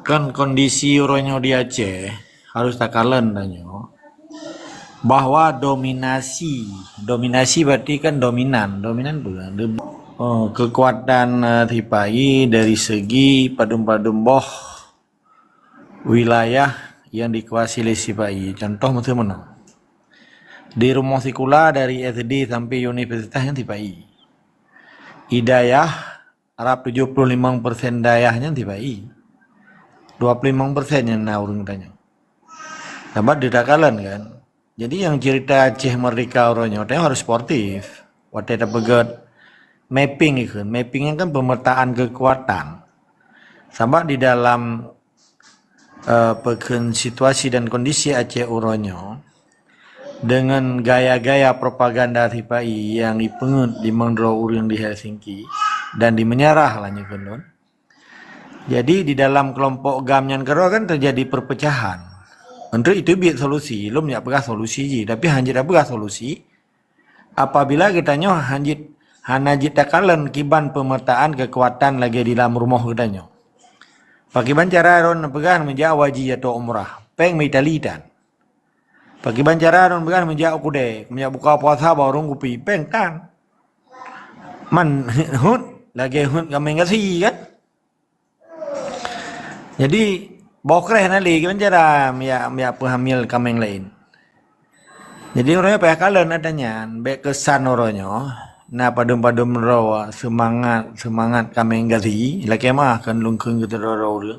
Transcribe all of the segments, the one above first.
Kan kondisi uronyo di Aceh harus takalan danyo bahwa dominasi berarti kan dominan bukan kekuatan tipai dari segi padum-padum boh wilayah yang dikuasai oleh sipai. Contoh macam mana? Di rumah sekolah dari SD sampai universitas yang tipai. Hidayah Arab 75% dayahnya tipai. 25% yang urung tanya. Dapat didakalan kan. Jadi yang cerita Aceh Merdeka orangnya harus sportif. Waktu ada pegat mapping itu. Mappingnya kan pemetaan kekuatan. Sama di dalam pekan situasi dan kondisi Aceh orangnya dengan gaya-gaya propaganda tipai yang dipengut di Mendro Urang di Helsinki dan di menyerah lah nyekundun. Jadi di dalam kelompok Gamyan Kero kan terjadi perpecahan. Untuk itu biar solusi, lo punya pegah solusi je, tapi hanjit apa solusi? Apabila kitanya hanjit takalan kiban pemetaan kekuatan lagi di dalam rumah kitanya. Pakiban cara ron pegah menjak wajib atau umrah, peng mitalitan. Pakiban cara ron pegah menjak kude, menjak buka puasa baru kupi peng kan. Man hut lagi hut kami ngasih kan? Jadi bokreh nali kan cara ya pehamil kameng lain. Jadi orangnya payah kalian adanya, baik kesan orangnya. Nah padum-padum rawa semangat kameng gasi, laki mah kan lungkung kita rawa dia.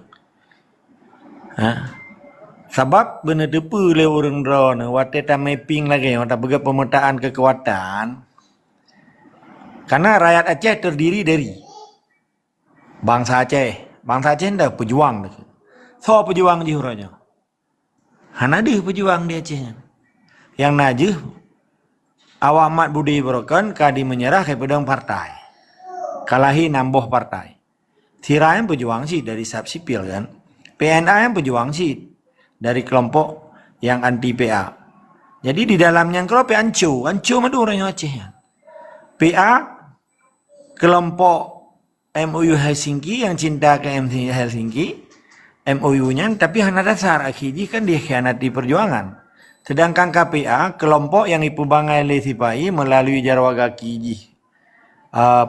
Sebab benar depu le orang rawa ni, waktu ta mapping lagi, waktu bagi pemetaan kekuatan. Karena rakyat Aceh terdiri dari bangsa Aceh. Bangsa Aceh dah pejuang. So pejuang je orangnya. Hana ada pejuang di Aceh. Yang najih awak mat budi berokan kadi menyerah ke pedang partai. Kalahi namboh partai. Tira yang pejuang sih dari sab sipil kan. PNA yang pejuang sih dari kelompok yang anti PA. Jadi di dalamnya kalau ancu madu orangnya Aceh. PA kelompok MOU Helsinki yang cinta ke MC Helsinki, MOU-nya tapi hanya dasar akhirnya kan dia khianati perjuangan. Sedangkan KPA kelompok yang ipubangai oleh Sipai melalui Jarwagaki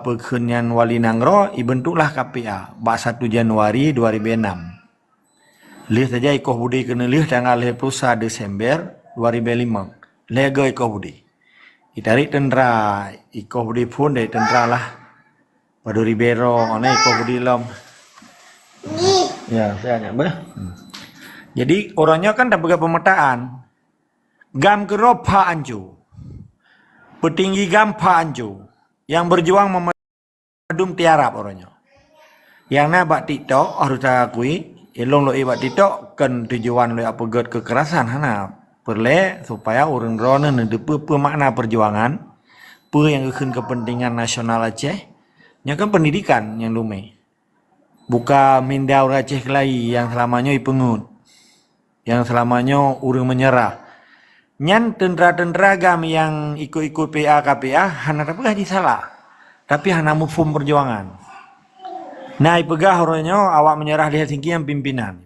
Pekunian Wali Nangro dibentuklah KPA 1 Januari 2006. Lih saja ikoh budi kena lih tanggal 1 Desember 2005. Lega ikoh budi. Ditarik tentera ikoh budi pun dari tentera lah. Padu Ribero, ona ikoh budi lom. Ya, saya hanya Jadi orangnya kan tak pegang pemetaan. Gam Kero Pak Anju. Petinggi Gam Pak Anju. Yang berjuang memadum tiarap orangnya. Yang nak buat TikTok harus tak akui. Elong lo buat TikTok kan tujuan lo apa ged kekerasan hana. Perle supaya orang rona nedepe makna perjuangan. Yang kepentingan nasional Aceh. Yang kan pendidikan yang lume. Buka mindau Aceh kelai yang selamanya ipengut. Yang selamanya urang menyerah. Nyan tentera-tentera gam yang ikut-ikut PA KPA hana tak pegah disalah. Tapi hana mufum perjuangan. Nah ipegah orangnya awak menyerah di Helsinki yang pimpinan.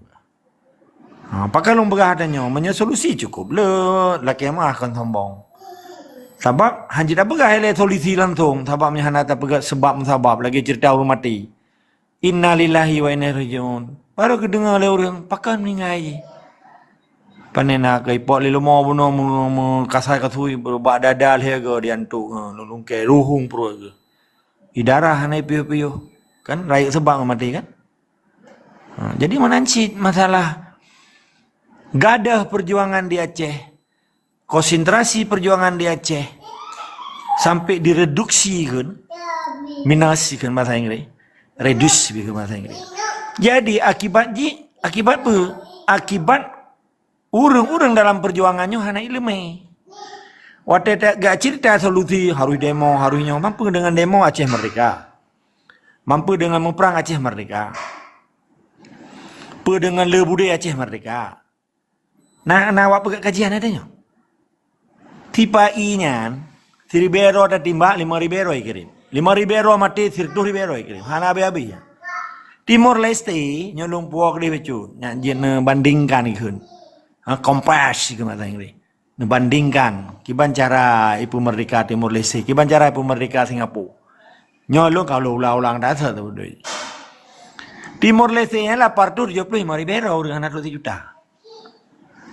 Apakah lu pegah adanya? Menyesolusi cukup le. Laki mah akan sombong. Sebab hanji tak pegah ele solusi langsung. Sebab hana tak pegah sebab lagi cerita orang mati. Innalillahi wa inna ilaihi raji'un. Baru kedengar oleh orang pakan meninggai. Panena ke ipok lilu mau bunuh kasai kasui berubah dadal hega diantuk lulung ke ruhung pro ke. Idarah hanai piyo-piyo. Kan rakyat sebab mati kan. Jadi menancit masalah gadah perjuangan di Aceh. Konsentrasi perjuangan di Aceh sampai direduksi kan, minasi kan bahasa Inggris, reduce kan bahasa Inggris. Jadi akibat apa? Akibat urang-urang dalam perjuangannya hana ilmu. Waktu gak cerita solusi harus demo, harusnya mampu dengan demo Aceh merdeka, mampu dengan memperang Aceh merdeka, dengan lebudaya Aceh merdeka. Nah awak pegang kajian adanya. Tipai-nya, si Ribero ada timbak 5 Ribero kirim. 5 Ribero mati, 10 Ribero kirim. Hana habis-habis. Timor Leste nyolong puak dia becu, nak bandingkan ikun. Kompas ke mata Inggris. Bandingkan kiban cara ipu merdeka Timor Leste, kiban cara ipu merdeka Singapura. Nyolong kalau ulang-ulang dasar tu doi. Timor Leste nya 875.000 dengan 100 juta.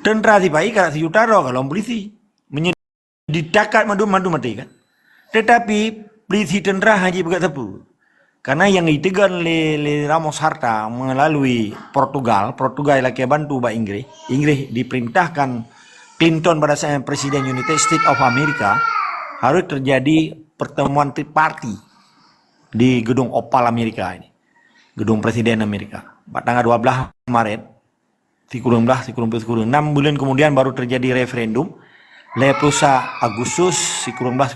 Tentera si pai kalau 1 juta kalau polisi. Menyediakan madu mati kan. Tetapi polisi tentera haji bukan tepu. Karena yang ditegan le Ramos Harta melalui Portugal lagi bantu ba Inggris. Inggris diperintahkan Clinton pada saat Presiden United States of America harus terjadi pertemuan triparty di gedung Oval Amerika ini. Gedung Presiden Amerika. Tanggal 12 Maret, 6 bulan kemudian baru terjadi referendum. 11 Agustus, 19.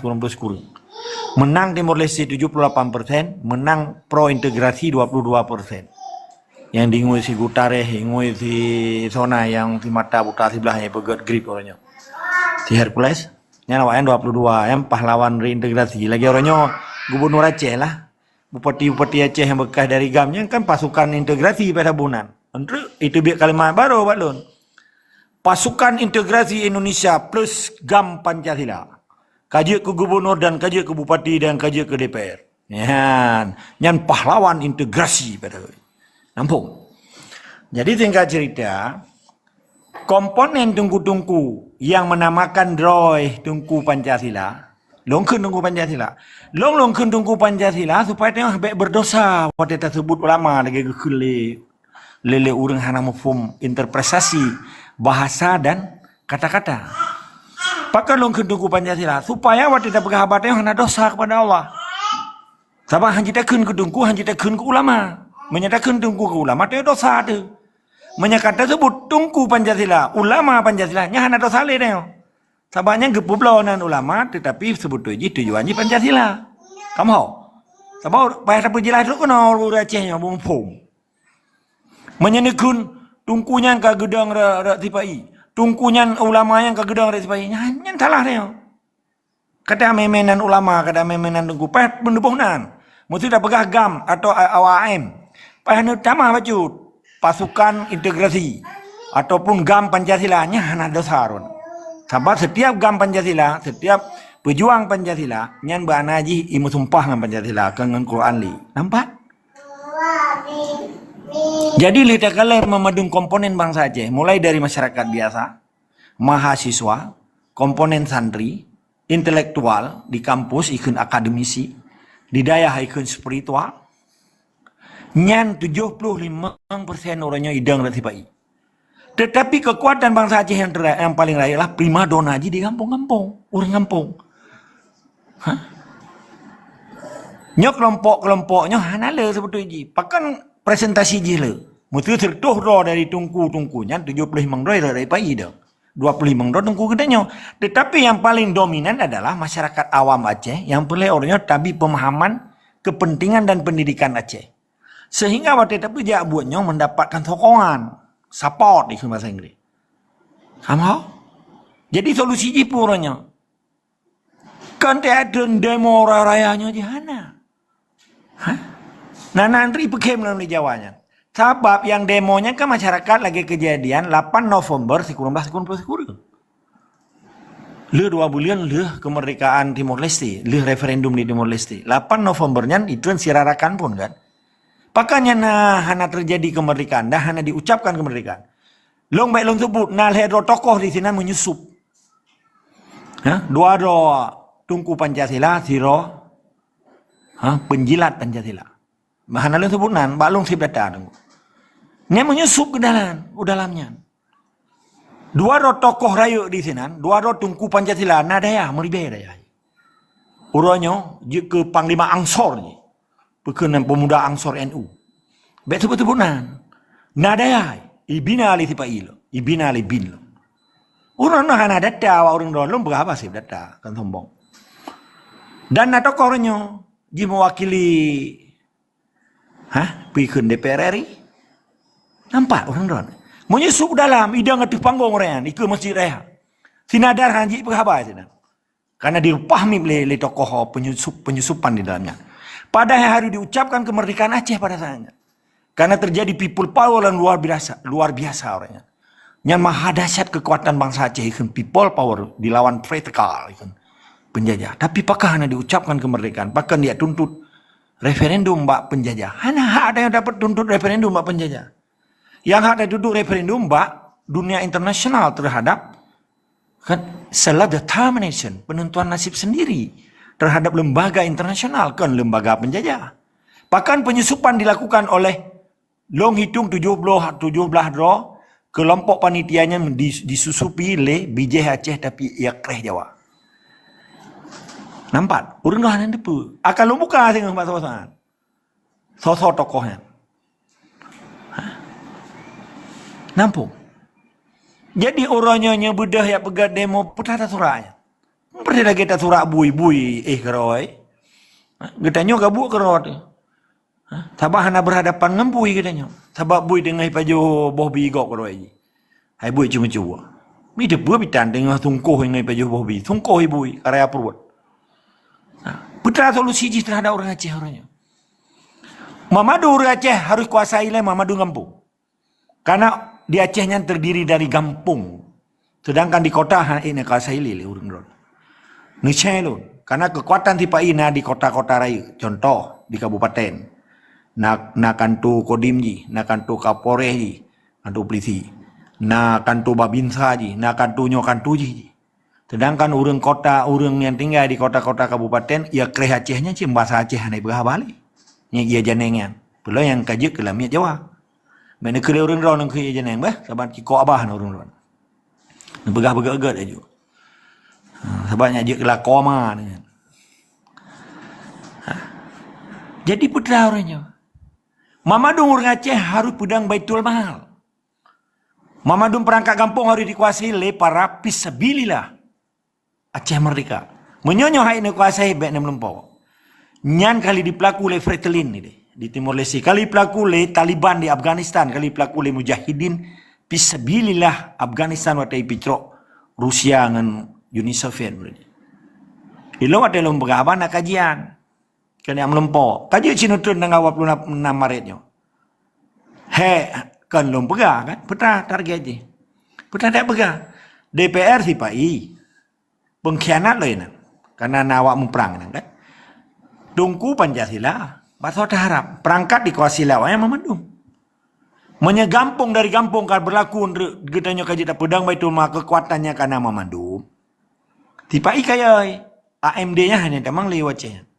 Menang Timor Leste 78%, menang pro integrasi 22%. Yang diingui si Guterres, ingui si Zona yang si mata buta sebelahnya pegat grip orangnya. Si Hercules, yang awalnya 22, yang pahlawan reintegrasi. Lagi orangnya Gubernur Aceh lah. Bupati-bupati Aceh yang bekas dari GAM-nya kan pasukan integrasi pada Bunan. Itu biar kalimat baru balun. Pasukan integrasi Indonesia plus GAM Pancasila. Kaji ke gubernur dan kaji ke bupati dan kaji ke DPR. Yang pahlawan integrasi pada nampung. Jadi singkat cerita, komponen tungku-tungku yang menamakan DROI Tungku Pancasila, longkeun tungku Pancasila. Longkeun tungku Pancasila supaya tengah baik berdosa waktu tersebut ulama lagi gekele lele urang hana mafhum interpretasi bahasa dan kata-kata. Pakai longkeun tungku Pancasila supaya waktu kita berhabat yang hana dosa kepada Allah. Sabah hanjitakeun ke tungku, hanjitakeun ke ulama. Menyatakan tungku ke ulama itu dosa tu. Menyatakan tersebut tungku Pancasila, ulama Pancasila nya hana dosa le teo. Sabahnya gepublonan ulama tetapi sebut tujuannya Pancasila. Kamu tahu? Sabah payah apa jelas tu kena orang Acehnya bungpung. Menyenekun tungkunya ke gedang tipai. Tungkunya ulama yang ke gedang tipai. Nya salah teo. Kata memenan ulama, kata memenan tungku payah pendubuhnan. Mesti dah pegah GAM atau AWAM. Payah utama baju pasukan integrasi ataupun GAM Pancasila nya hana dosa ron. Sebab setiap GAM Pancasila, setiap pejuang Pancasila nyan banaji imu sumpah dengan Pancasila dengan Quran li. Nampak? Jadi kita kala memadung komponen bangsa Aceh mulai dari masyarakat biasa, mahasiswa, komponen santri, intelektual di kampus ikut akademisi, di daya ikut spiritual. Nyan 75% orangnya idang dan sipai. Tetapi kekuatan bangsa Aceh yang paling raya lah prima dona aja di kampung-kampung, orang kampung. Nyok kelompok-kelompoknya hanale sebetulnya. Pakan presentasi je le. Mesti tertuh roh dari tungku-tungkunya 75 roh dari pai dah. 25 roh tungku gedenya. Tetapi yang paling dominan adalah masyarakat awam Aceh yang boleh orangnya tabi pemahaman kepentingan dan pendidikan Aceh. Sehingga waktu itu dia buatnya mendapatkan sokongan, support di bahasa Inggris. Kamu? Jadi solusi je puranya. Kan ada demo rayanya jahana. Nah nanti pekem dalam Jawanya. Sebab yang demonya kan masyarakat lagi kejadian 8 November 1990. Le 2 bulan le kemerdekaan Timor Leste, le referendum di Timor Leste. 8 Novembernya itu sirarakan pun kan. Pakanya hana terjadi kemerdekaan, dah hana diucapkan kemerdekaan. Long baik long sebut, hedro tokoh di sini menyusup. Dua tungku Pancasila, siro penjilat Pancasila. Hana long sebut balong sip data. Ini menyusup ke dalamnya. Dua tokoh rayu di sini, dua tungku Pancasila, nadaya, meribah daya. Uranya, ke Panglima Angsor je. Berkenan pemuda Angsor NU. Baik sebut-sebut nadaya. Ibina ali tipai lo. Ibina ali bin lo. Orang hana data, orang dalam berapa sih data kan sombong. Dan nato kornya dia mewakili pikun DPR RI. Nampak orang dalam. Menyusup dalam idang ngerti panggung orang ikut masjid raya. Sinadar hanji berapa sih. Karena dipahami oleh tokoh penyusupan di dalamnya. Padahal harus diucapkan kemerdekaan Aceh pada saatnya. Karena terjadi people power yang luar biasa orangnya. Yang maha dahsyat kekuatan bangsa Aceh ikan people power dilawan vertikal ikan penjajah. Tapi apakah hanya diucapkan kemerdekaan? Bahkan dia tuntut referendum mbak penjajah. Hanya ada yang dapat tuntut referendum mbak penjajah. Yang ada duduk referendum mbak dunia internasional terhadap kan self determination, penentuan nasib sendiri terhadap lembaga internasional kan lembaga penjajah. Bahkan penyusupan dilakukan oleh long hitung 17 draw kelompok panitianya disusupi oleh BJ Aceh tapi ia kreh Jawa. Nampak? Urang dah nanti pu. Akan lu buka tengok pasal-pasal. Sosok tokohnya. Nampak? Jadi orangnya bedah yang pegat demo putah tak suraknya. Pernah lagi tak surak bui keroi. Getanya gabuk keroi. Sabah hana berhadapan dengan bui katanya. Sabah bui dengan ipaju bohbi gok keroi. Hai bui cuma-cuma. Mi debu bitan dengan tungkoh dengan ipaju bohbi. Tungkoh bui karya perut. Putra solusi terhadap orang Aceh orangnya. Mamadu orang Aceh harus kuasai oleh Mamadu Gampung. Karena di Acehnya terdiri dari Gampung. Sedangkan di kota ini kuasai oleh orang. Niscaya lho. Karena kekuatan tipe ini di kota-kota raya. Contoh di kabupaten. Nak kantu Kodimji, nak kantu Kapolres, kantu polisi. Nak kantu Babinsa ji, nak kantu Nyokantuji. Sedangkan orang kota, orang yang tinggal di kota-kota kabupaten, ia kreh Acehnya cik bahasa Aceh hanai berah balik. Yang ia janengan. Belum yang kaji ke lamiat Jawa. Mana kira orang orang ke ia janeng bah, sahabat kiko abah orang orang. Begah-begah aja. Sahabatnya je ke la koma ni. Jadi putra orangnya. Mamadung orang Aceh harus pedang Baitul Mahal. Mamadung perangkat kampung harus dikuasai oleh para fisabilillah. Aceh Merdeka. Menyonyoh hai nak kuasai baik nak melempau. Nyan kali dipelaku oleh Fretilin ni di Timor Leste. Kali pelaku oleh Taliban di Afghanistan. Kali pelaku oleh Mujahidin. Fisabilillah Afghanistan waktu picrok Rusia dengan Uni Soviet. Ilo ada lembaga apa nak kajian. Kena melempau. Kaji sinutun dengan 26 Maretnya. Kan lembaga kan. Peta target je. Peta tak pegah. DPR si Pak I. Pengkhianat lah ini. Karena nawak memperang kan. Tungku Pancasila. Bahasa harap. Perangkat dikuasai lawan yang memandung. Menyegampung dari gampung kan berlaku. Gedanya kaji tak pedang Baitul Mahal kekuatannya karena memandung. Tipai kaya AMD-nya hanya memang lewat Aceh.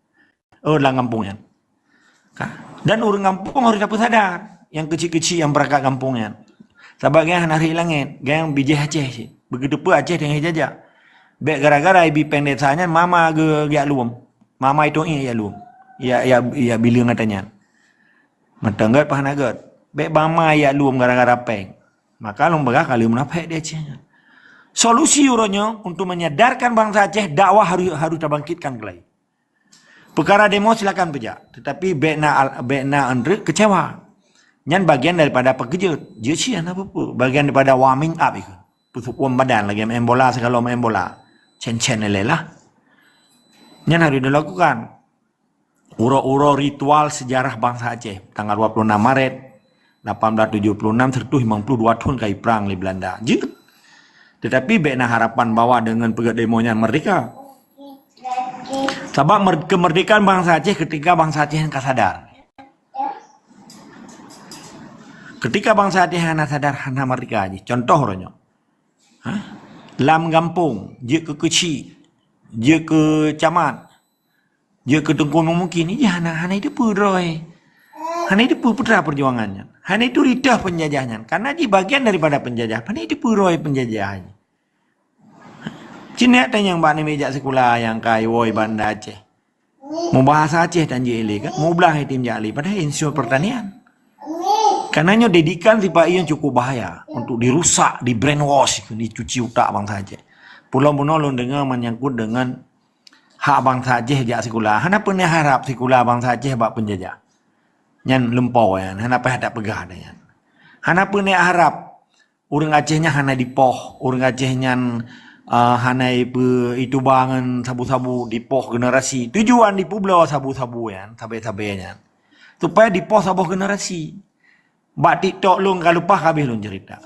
Oh dalam kampungnya. Dan orang kampung harus dapat sadar. Yang kecil-kecil yang berangkat kampungnya. Sebabnya hari langit. Yang bijih Aceh sih. Begitu pun Aceh dengan jajah. Baik gara-gara ibu pendetanya mama ge luum. Mama itu ya luum. Ya bilang katanya. Matanggat pahanagat. Baik mama ya luum gara-gara peng. Maka lembaga kali menapek dia Acehnya. Solusi uranya untuk menyadarkan bangsa Aceh dakwah harus terbangkitkan kembali. Perkara demo silakan pejak. Tetapi bekna Andre kecewa. Nyan bagian daripada pekerja. Dia sih apa pun. Bagian daripada warming up itu. Pusukuan badan lagi main bola segala main bola. Cen-cen lelah. Nyan harus dilakukan. Uro-uro ritual sejarah bangsa Aceh. Tanggal 26 Maret 1876 sertuh 52 tahun kai perang di Belanda. Jut. Tetapi bekna harapan bahwa dengan pegat demonya merdeka. Sebab kemerdekaan bangsa Aceh ketika bangsa Aceh yang sadar. Ketika bangsa Aceh yang sadar hana merdeka aja. Contoh orangnya. Lam Gampung, dia ke kecil, dia ke camat, dia ke tengkun mungkin. Ini hana itu pudroi. Hana itu putra perjuangannya. Hana itu ridah penjajahnya. Karena dia bagian daripada penjajah. Hana itu pudroi penjajahnya. Cina tanya yang bani meja sekolah yang kai woi Banda Aceh. Mau bahasa Aceh dan JLE kan. Mau belah tim Jali pada insur pertanian. Karenanya dedikan tipe yang cukup bahaya untuk dirusak, di brainwash, dicuci otak bangsa Aceh. Pulau-pulau lu dengar menyangkut dengan hak bangsa Aceh jak sekolah. Hana pernah harap sekolah bangsa Aceh bak penjajah. Nyan lempau ya, hana pernah tak pegah dah yan. Hana pernah harap orang Acehnya hana dipoh, orang Aceh nyan hana itu bangun sabu-sabu dipoh generasi. Tujuan di pulau sabu-sabu ya, sabai-sabainya. Supaya dipoh sabuh generasi. Bak TikTok lu enggak lupa habis lu cerita.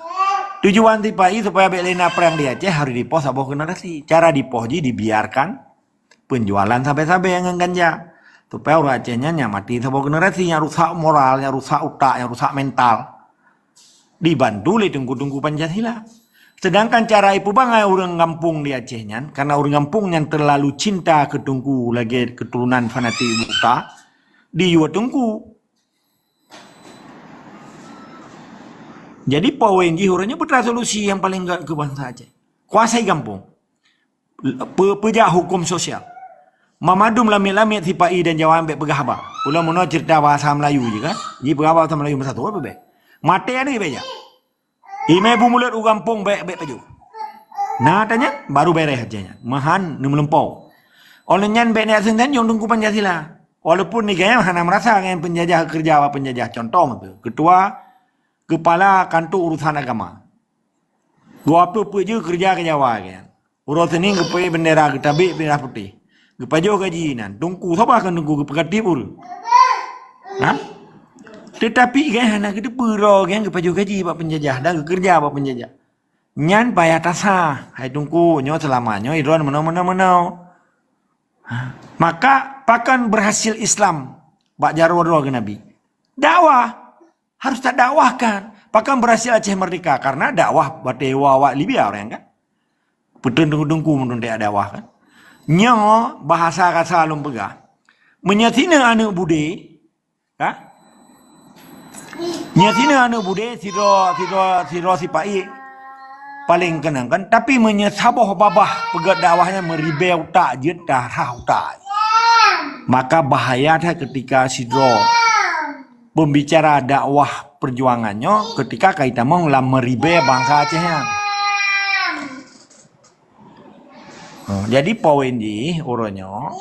Tujuan tipai supaya bek lena perang di Aceh harus dipoh sabuh generasi. Cara dipoh ji dibiarkan penjualan sampai-sampai yang ganja. Supaya orang Acehnya nyamati sabuh generasi yang rusak moral, yang rusak utak, yang rusak mental. Dibantu oleh tungku-tungku Pancasila. Sedangkan cara ipu bangai orang kampung di Acehnya, karena orang kampung yang terlalu cinta ke tungku lagi keturunan fanatik buta, di yuwa tungku. Jadi poin jihurnya putra solusi yang paling enggak ke bangsa Aceh. Kuasai kampung. Pejak hukum sosial. Mamadum lamit-lamit sipai dan Jawa ambek pegahaba. Pula mono cerita bahasa Melayu je kan. Ji pegahaba bahasa Melayu bersatu apa be? Mate ada beja. Ime bu mulut u kampung be peju. Nah tanya baru beres ajanya. Mahan nu melempau. Oleh nyan be nek senten yang tunggu Pancasila. Walaupun ni gaya hana merasa dengan penjajah kerja apa penjajah contoh tu. Ketua Kepala Kantor Urusan Agama. Gua apa je kerja ke Jawa kan. Urusan ni kepai bendera ketabik bendera putih. Kepajo gaji nan. Tunggu siapa akan tunggu kepekati pun. Ha? Tetapi kan hana kita pura kan kepajo gaji pak penjajah dah kerja pak penjajah. Nyan payah tasa. Hai tunggu nyo selamanya idron menau. Maka pakan berhasil Islam bak jarwo ke Nabi. Dakwah harus tak dakwahkan. Pakan berhasil Aceh merdeka karena dakwah batewa wak Libya orang kan. Betul tunggu menun tak dakwah kan. Nyo bahasa kata lum pegah. Menyatina anak bude, ha? Nyatina anak bude siro sipai paling kenang kan. Tapi menyesaboh babah pegat dakwahnya meribe utak je darah utak. Maka bahaya dah ketika sidro pembicara dakwah perjuangannya ketika kaitan menglah meribe bangsa Acehnya. Jadi poin di uronyo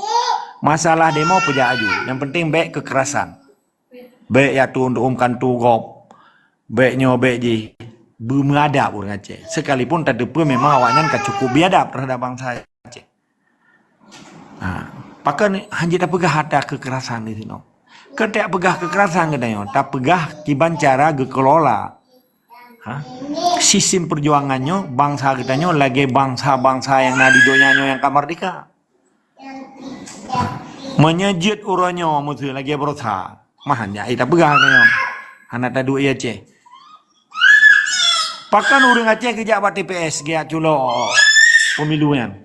masalah demo pejak aju. Yang penting baik kekerasan. Baik ya tu untuk umkan tu gop. Baiknya baik ji beradab orang Aceh. Sekalipun tak ada memang awaknya kan cukup biadab terhadap bangsa Aceh. Pakai hanya tak pegah ada kekerasan di sini. Ketika pegah kekerasan katanya, tak pegah kiban cara gekelola. Sistem perjuangannya bangsa katanya lagi bangsa-bangsa yang nadi donyanya yang kamardika. Menyejut uranyo musuh lagi berusaha. Mahanya ita pegah katanya. Anak tadu ia Aceh. Pakan orang Aceh kerja buat TPS dia culo pemiluan.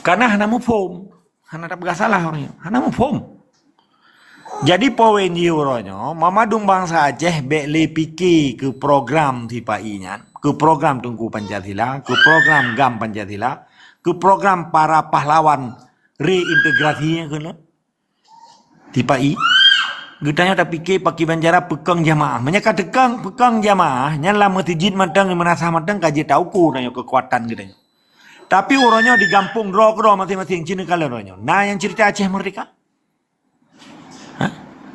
Karena hana mu form. Hana tak pegah salah orangnya. Hana mu form. Jadi poin jiuronyo, mamadung bangsa Aceh bekle fikir ke program tipainya, ke program Tungku Pancasila, ke program GAM Pancasila, ke program para pahlawan reintegrasinya kena. Tipai, getanya tak fikir pakai banjara pekang jamaah. Menyekat pekang jamaah, nyala metijid matang merasa matang kaji tahu nanya kekuatan getanya. Tapi orangnya di kampung draw masing-masing Cina kalau orangnya. Nah yang cerita Aceh merdeka.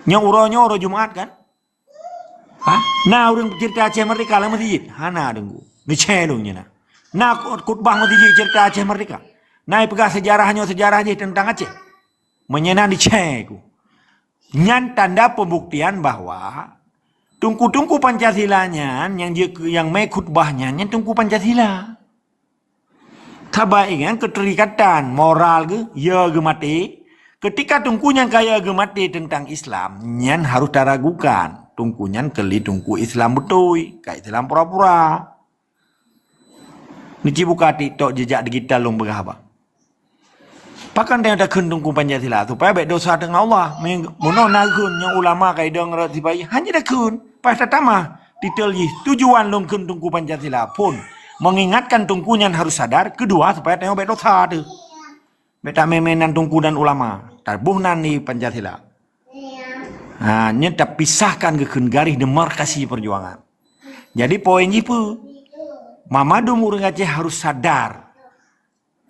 Yang uronyo uro Jumat kan? Nah orang cerita Aceh merdeka lah masjid. Hana dengku. Ni celungnya nah. Nah khutbah masjid cerita Aceh merdeka. Nah pegah sejarahnya tentang Aceh. Menyenang di ceku. Nyan tanda pembuktian bahwa tungku Pancasilanya yang mai khutbahnya yang tungku Pancasila. Tabai kan keterikatan moral ke ya ke mati. Ketika tungkunya kaya gemati tentang Islam, nyan harus diragukan. Tungkunya keli tungku Islam betul, kayak Islam pura-pura. Niki buka TikTok jejak digital long berapa? Pakan dia ada tungku Pancasila supaya baik dosa dengan Allah. Mono nagun yang ulama kayak dong roti bayi hanya dah kun. Pas tatama detail tujuan long tungku Pancasila pun mengingatkan tungkunya harus sadar. Kedua supaya tengok baik dosa tu. Beta memenan tungku dan ulama. Tarbuhnan ni Pancasila. Hanya tak pisahkan ke garis demarkasi perjuangan. Jadi poin jipu. Mamadum orang Aceh harus sadar.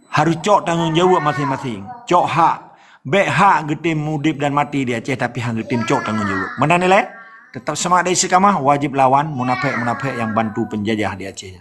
Harus cok tanggung jawab masing-masing. Cok hak. Baik hak getim mudip dan mati di Aceh. Tapi hak getim cok tanggung jawab. Mana nilai? Tetap semangat dari sekamah. Wajib lawan munafik-munafik yang bantu penjajah di Aceh.